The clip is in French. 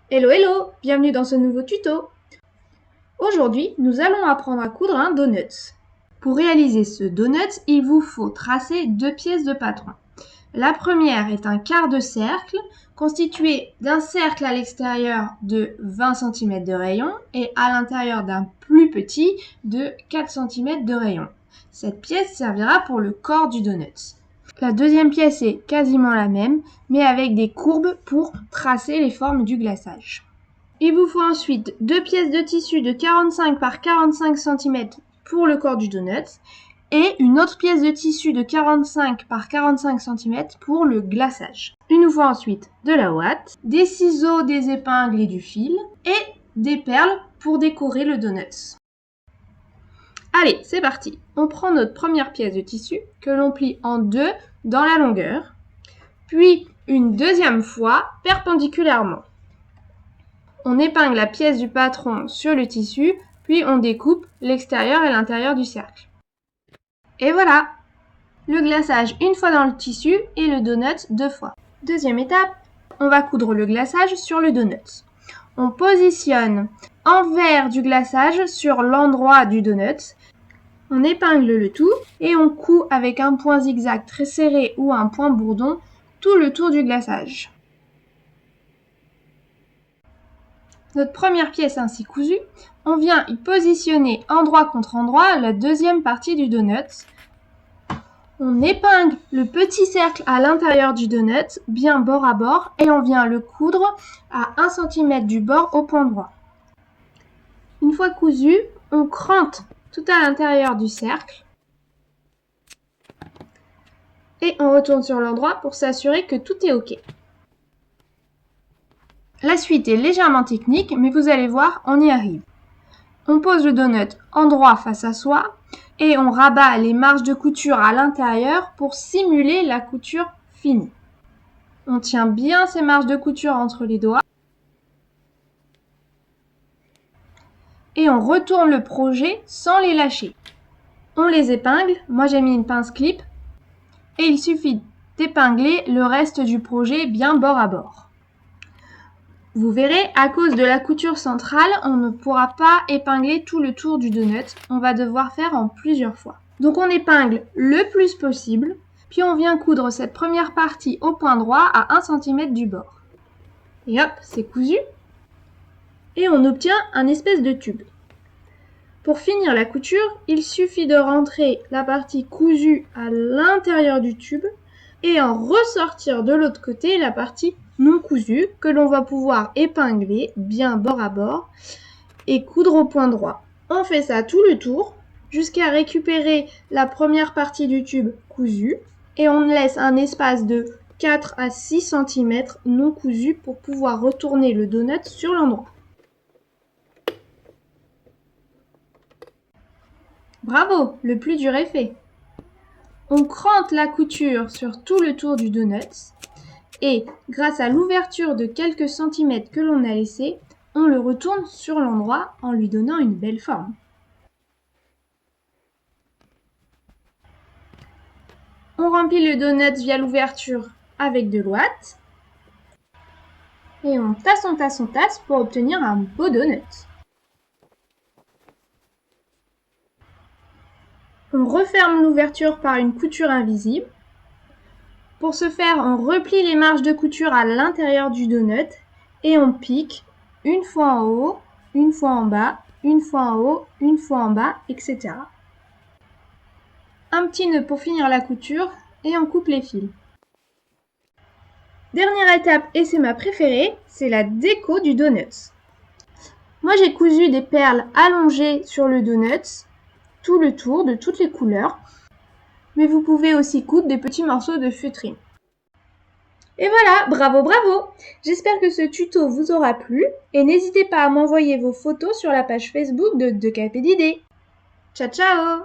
Hello hello, bienvenue dans ce nouveau tuto. Aujourd'hui, nous allons apprendre à coudre un donut. Pour réaliser ce donut, il vous faut tracer deux pièces de patron. La première est un quart de cercle constitué d'un cercle à l'extérieur de 20 cm de rayon et à l'intérieur d'un plus petit de 4 cm de rayon. Cette pièce servira pour le corps du donut. La deuxième pièce est quasiment la même, mais avec des courbes pour tracer les formes du glaçage. Il vous faut ensuite deux pièces de tissu de 45 par 45 cm pour le corps du donut et une autre pièce de tissu de 45 par 45 cm pour le glaçage. Il nous faut ensuite de la ouate, des ciseaux, des épingles et du fil et des perles pour décorer le donut. Allez, c'est parti. On prend notre première pièce de tissu que l'on plie en deux dans la longueur, puis une deuxième fois perpendiculairement. On épingle la pièce du patron sur le tissu, puis on découpe l'extérieur et l'intérieur du cercle. Et voilà! Le glaçage une fois dans le tissu et le donut deux fois. Deuxième étape, on va coudre le glaçage sur le donut. On positionne envers du glaçage sur l'endroit du donut. On épingle le tout et on coud avec un point zigzag très serré ou un point bourdon tout le tour du glaçage. Notre première pièce ainsi cousue, on vient y positionner endroit contre endroit la deuxième partie du donut. On épingle le petit cercle à l'intérieur du donut, bien bord à bord, et on vient le coudre à 1 cm du bord au point droit. Une fois cousu, on crante tout à l'intérieur du cercle et on retourne sur l'endroit pour s'assurer que tout est OK. La suite est légèrement technique, mais vous allez voir, on y arrive. On pose le donut endroit face à soi et on rabat les marges de couture à l'intérieur pour simuler la couture finie. On tient bien ces marges de couture entre les doigts et on retourne le projet sans les lâcher. On les épingle, moi j'ai mis une pince clip et il suffit d'épingler le reste du projet bien bord à bord. Vous verrez, à cause de la couture centrale, on ne pourra pas épingler tout le tour du donut, on va devoir faire en plusieurs fois. Donc on épingle le plus possible, puis on vient coudre cette première partie au point droit à 1 cm du bord. Et hop, c'est cousu. Et on obtient un espèce de tube. Pour finir la couture, il suffit de rentrer la partie cousue à l'intérieur du tube et en ressortir de l'autre côté la partie non cousue que l'on va pouvoir épingler bien bord à bord et coudre au point droit. On fait ça tout le tour jusqu'à récupérer la première partie du tube cousue et on laisse un espace de 4 à 6 cm non cousu pour pouvoir retourner le donut sur l'endroit. Bravo, le plus dur est fait. On crante la couture sur tout le tour du donut et grâce à l'ouverture de quelques centimètres que l'on a laissé, on le retourne sur l'endroit en lui donnant une belle forme. On remplit le donut via l'ouverture avec de l'ouate et on tasse pour obtenir un beau donut. On referme l'ouverture par une couture invisible. Pour ce faire, on replie les marges de couture à l'intérieur du donut et on pique une fois en haut, une fois en bas, une fois en haut, une fois en bas, etc. Un petit nœud pour finir la couture et on coupe les fils. Dernière étape, et c'est ma préférée, c'est la déco du donut. Moi j'ai cousu des perles allongées sur le donut, tout le tour de toutes les couleurs, mais vous pouvez aussi coudre des petits morceaux de feutrine. Et voilà, bravo, bravo! J'espère que ce tuto vous aura plu et n'hésitez pas à m'envoyer vos photos sur la page Facebook de Capet d'idées. Ciao, ciao!